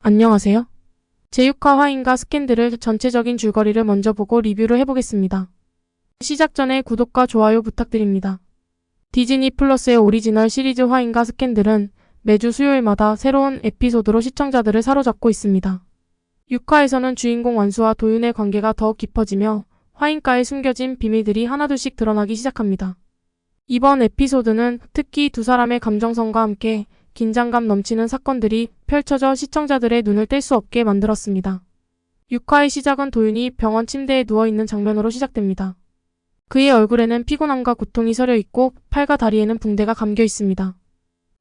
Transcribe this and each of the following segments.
안녕하세요. 제6화 화인과 스캔들을 전체적인 줄거리를 먼저 보고 리뷰를 해보겠습니다. 시작 전에 구독과 좋아요 부탁드립니다. 디즈니 플러스의 오리지널 시리즈 화인과 스캔들은 매주 수요일마다 새로운 에피소드로 시청자들을 사로잡고 있습니다. 6화에서는 주인공 완수와 도윤의 관계가 더욱 깊어지며 화인과에 숨겨진 비밀들이 하나둘씩 드러나기 시작합니다. 이번 에피소드는 특히 두 사람의 감정선과 함께 긴장감 넘치는 사건들이 펼쳐져 시청자들의 눈을 뗄 수 없게 만들었습니다. 6화의 시작은 도윤이 병원 침대에 누워있는 장면으로 시작됩니다. 그의 얼굴에는 피곤함과 고통이 서려 있고 팔과 다리에는 붕대가 감겨 있습니다.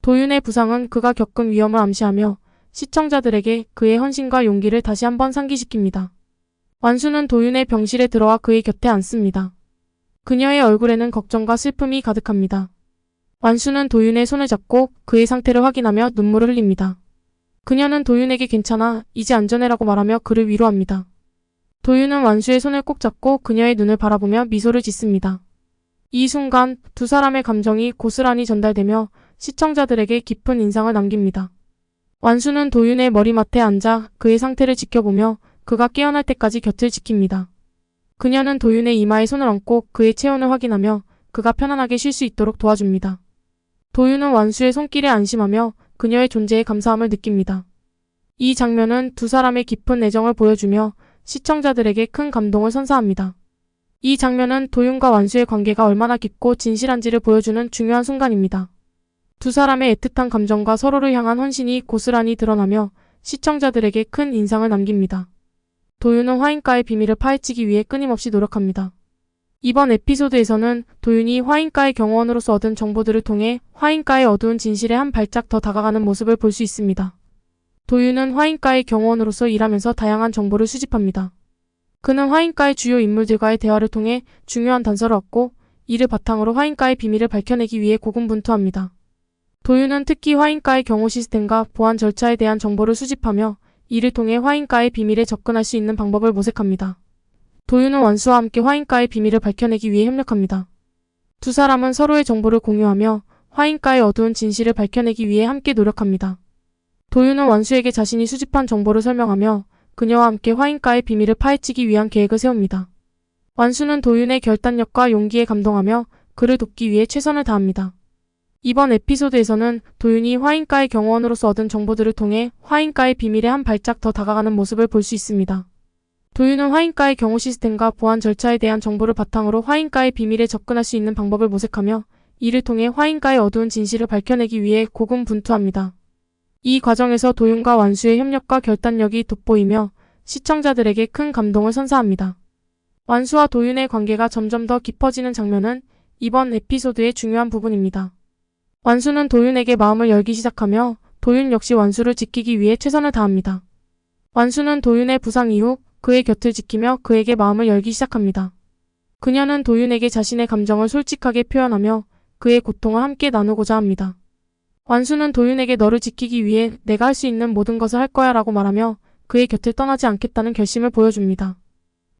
도윤의 부상은 그가 겪은 위험을 암시하며 시청자들에게 그의 헌신과 용기를 다시 한번 상기시킵니다. 완수는 도윤의 병실에 들어와 그의 곁에 앉습니다. 그녀의 얼굴에는 걱정과 슬픔이 가득합니다. 완수는 도윤의 손을 잡고 그의 상태를 확인하며 눈물을 흘립니다. 그녀는 도윤에게 괜찮아, 이제 안전해라고 말하며 그를 위로합니다. 도윤은 완수의 손을 꼭 잡고 그녀의 눈을 바라보며 미소를 짓습니다. 이 순간 두 사람의 감정이 고스란히 전달되며 시청자들에게 깊은 인상을 남깁니다. 완수는 도윤의 머리맡에 앉아 그의 상태를 지켜보며 그가 깨어날 때까지 곁을 지킵니다. 그녀는 도윤의 이마에 손을 얹고 그의 체온을 확인하며 그가 편안하게 쉴 수 있도록 도와줍니다. 도윤은 완수의 손길에 안심하며 그녀의 존재에 감사함을 느낍니다. 이 장면은 두 사람의 깊은 애정을 보여주며 시청자들에게 큰 감동을 선사합니다. 이 장면은 도윤과 완수의 관계가 얼마나 깊고 진실한지를 보여주는 중요한 순간입니다. 두 사람의 애틋한 감정과 서로를 향한 헌신이 고스란히 드러나며 시청자들에게 큰 인상을 남깁니다. 도윤은 화인과의 비밀을 파헤치기 위해 끊임없이 노력합니다. 이번 에피소드에서는 도윤이 화인과의 경호원으로서 얻은 정보들을 통해 화인과의 어두운 진실에 한 발짝 더 다가가는 모습을 볼 수 있습니다. 도윤은 화인과의 경호원으로서 일하면서 다양한 정보를 수집합니다. 그는 화인과의 주요 인물들과의 대화를 통해 중요한 단서를 얻고 이를 바탕으로 화인과의 비밀을 밝혀내기 위해 고군분투합니다. 도윤은 특히 화인과의 경호 시스템과 보안 절차에 대한 정보를 수집하며 이를 통해 화인과의 비밀에 접근할 수 있는 방법을 모색합니다. 도윤은 완수와 함께 화인과의 비밀을 밝혀내기 위해 협력합니다. 두 사람은 서로의 정보를 공유하며 화인과의 어두운 진실을 밝혀내기 위해 함께 노력합니다. 도윤은 완수에게 자신이 수집한 정보를 설명하며 그녀와 함께 화인과의 비밀을 파헤치기 위한 계획을 세웁니다. 완수는 도윤의 결단력과 용기에 감동하며 그를 돕기 위해 최선을 다합니다. 이번 에피소드에서는 도윤이 화인과의 경호원으로서 얻은 정보들을 통해 화인과의 비밀에 한 발짝 더 다가가는 모습을 볼 수 있습니다. 도윤은 화인과의 경호 시스템과 보안 절차에 대한 정보를 바탕으로 화인과의 비밀에 접근할 수 있는 방법을 모색하며 이를 통해 화인과의 어두운 진실을 밝혀내기 위해 고군분투합니다. 이 과정에서 도윤과 완수의 협력과 결단력이 돋보이며 시청자들에게 큰 감동을 선사합니다. 완수와 도윤의 관계가 점점 더 깊어지는 장면은 이번 에피소드의 중요한 부분입니다. 완수는 도윤에게 마음을 열기 시작하며 도윤 역시 완수를 지키기 위해 최선을 다합니다. 완수는 도윤의 부상 이후 그의 곁을 지키며 그에게 마음을 열기 시작합니다. 그녀는 도윤에게 자신의 감정을 솔직하게 표현하며 그의 고통을 함께 나누고자 합니다. 완수는 도윤에게 너를 지키기 위해 내가 할 수 있는 모든 것을 할 거야 라고 말하며 그의 곁을 떠나지 않겠다는 결심을 보여줍니다.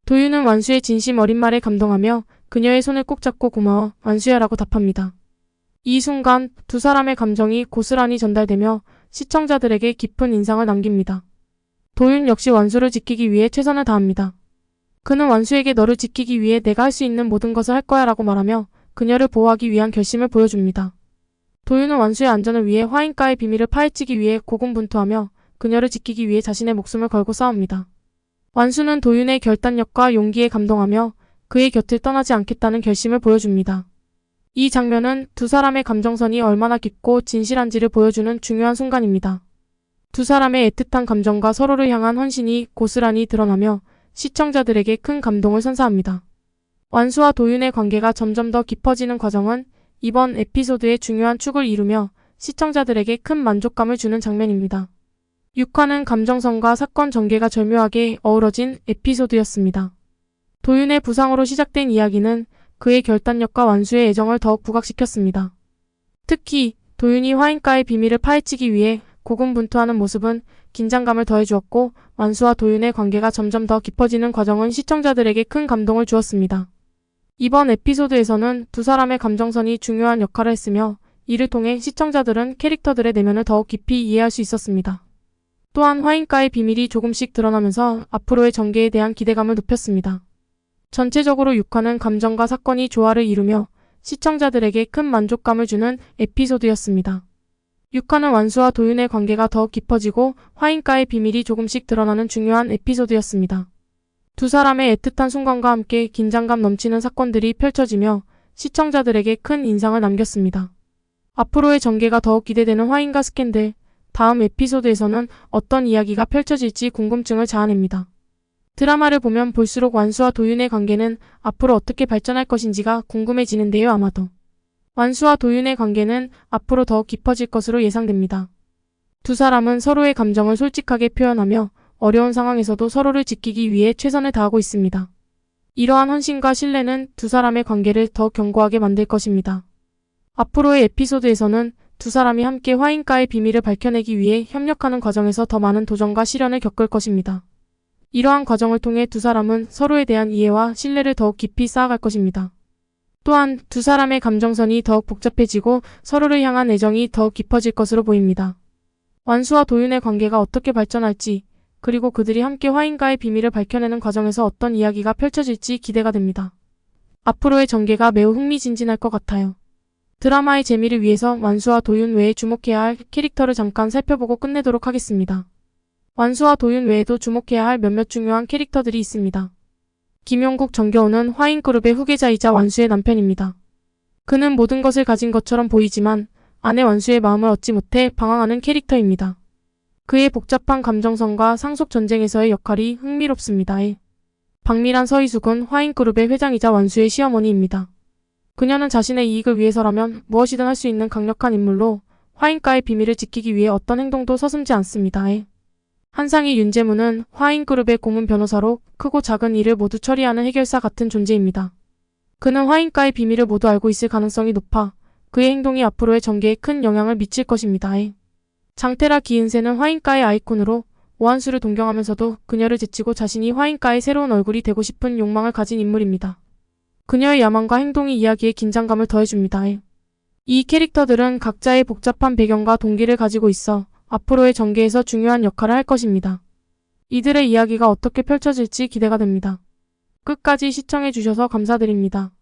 도윤은 완수의 진심 어린 말에 감동하며 그녀의 손을 꼭 잡고 고마워 완수야 라고 답합니다. 이 순간 두 사람의 감정이 고스란히 전달되며 시청자들에게 깊은 인상을 남깁니다. 도윤 역시 완수를 지키기 위해 최선을 다합니다. 그는 완수에게 너를 지키기 위해 내가 할 수 있는 모든 것을 할 거야 라고 말하며 그녀를 보호하기 위한 결심을 보여줍니다. 도윤은 완수의 안전을 위해 화인과의 비밀을 파헤치기 위해 고군분투하며 그녀를 지키기 위해 자신의 목숨을 걸고 싸웁니다. 완수는 도윤의 결단력과 용기에 감동하며 그의 곁을 떠나지 않겠다는 결심을 보여줍니다. 이 장면은 두 사람의 감정선이 얼마나 깊고 진실한지를 보여주는 중요한 순간입니다. 두 사람의 애틋한 감정과 서로를 향한 헌신이 고스란히 드러나며 시청자들에게 큰 감동을 선사합니다. 완수와 도윤의 관계가 점점 더 깊어지는 과정은 이번 에피소드의 중요한 축을 이루며 시청자들에게 큰 만족감을 주는 장면입니다. 6화는 감정선과 사건 전개가 절묘하게 어우러진 에피소드였습니다. 도윤의 부상으로 시작된 이야기는 그의 결단력과 완수의 애정을 더욱 부각시켰습니다. 특히 도윤이 화인과의 비밀을 파헤치기 위해 고군분투하는 모습은 긴장감을 더해주었고 완수와 도윤의 관계가 점점 더 깊어지는 과정은 시청자들에게 큰 감동을 주었습니다. 이번 에피소드에서는 두 사람의 감정선이 중요한 역할을 했으며 이를 통해 시청자들은 캐릭터들의 내면을 더욱 깊이 이해할 수 있었습니다. 또한 화인가의 비밀이 조금씩 드러나면서 앞으로의 전개에 대한 기대감을 높였습니다. 전체적으로 6화는 감정과 사건이 조화를 이루며 시청자들에게 큰 만족감을 주는 에피소드였습니다. 6화는 완수와 도윤의 관계가 더욱 깊어지고 화인가의 비밀이 조금씩 드러나는 중요한 에피소드였습니다. 두 사람의 애틋한 순간과 함께 긴장감 넘치는 사건들이 펼쳐지며 시청자들에게 큰 인상을 남겼습니다. 앞으로의 전개가 더욱 기대되는 화인가 스캔들, 다음 에피소드에서는 어떤 이야기가 펼쳐질지 궁금증을 자아냅니다. 드라마를 보면 볼수록 완수와 도윤의 관계는 앞으로 어떻게 발전할 것인지가 궁금해지는데요. 아마도 완수와 도윤의 관계는 앞으로 더욱 깊어질 것으로 예상됩니다. 두 사람은 서로의 감정을 솔직하게 표현하며 어려운 상황에서도 서로를 지키기 위해 최선을 다하고 있습니다. 이러한 헌신과 신뢰는 두 사람의 관계를 더 견고하게 만들 것입니다. 앞으로의 에피소드에서는 두 사람이 함께 화인가의 비밀을 밝혀내기 위해 협력하는 과정에서 더 많은 도전과 시련을 겪을 것입니다. 이러한 과정을 통해 두 사람은 서로에 대한 이해와 신뢰를 더욱 깊이 쌓아갈 것입니다. 또한 두 사람의 감정선이 더욱 복잡해지고 서로를 향한 애정이 더욱 깊어질 것으로 보입니다. 완수와 도윤의 관계가 어떻게 발전할지, 그리고 그들이 함께 화인가의 비밀을 밝혀내는 과정에서 어떤 이야기가 펼쳐질지 기대가 됩니다. 앞으로의 전개가 매우 흥미진진할 것 같아요. 드라마의 재미를 위해서 완수와 도윤 외에 주목해야 할 캐릭터를 잠깐 살펴보고 끝내도록 하겠습니다. 완수와 도윤 외에도 주목해야 할 몇몇 중요한 캐릭터들이 있습니다. 김용국 정겨우는 화인그룹의 후계자이자 완수의 남편입니다. 그는 모든 것을 가진 것처럼 보이지만 아내 완수의 마음을 얻지 못해 방황하는 캐릭터입니다. 그의 복잡한 감정선과 상속전쟁에서의 역할이 흥미롭습니다. 박미란 서희숙은 화인그룹의 회장이자 완수의 시어머니입니다. 그녀는 자신의 이익을 위해서라면 무엇이든 할 수 있는 강력한 인물로 화인가의 비밀을 지키기 위해 어떤 행동도 서슴지 않습니다. 한상희 윤재무는 화인그룹의 고문 변호사로 크고 작은 일을 모두 처리하는 해결사 같은 존재입니다. 그는 화인가의 비밀을 모두 알고 있을 가능성이 높아 그의 행동이 앞으로의 전개에 큰 영향을 미칠 것입니다. 장태라 기은세는 화인가의 아이콘으로 오한수를 동경하면서도 그녀를 제치고 자신이 화인가의 새로운 얼굴이 되고 싶은 욕망을 가진 인물입니다. 그녀의 야망과 행동이 이야기에 긴장감을 더해줍니다. 이 캐릭터들은 각자의 복잡한 배경과 동기를 가지고 있어 앞으로의 전개에서 중요한 역할을 할 것입니다. 이들의 이야기가 어떻게 펼쳐질지 기대가 됩니다. 끝까지 시청해주셔서 감사드립니다.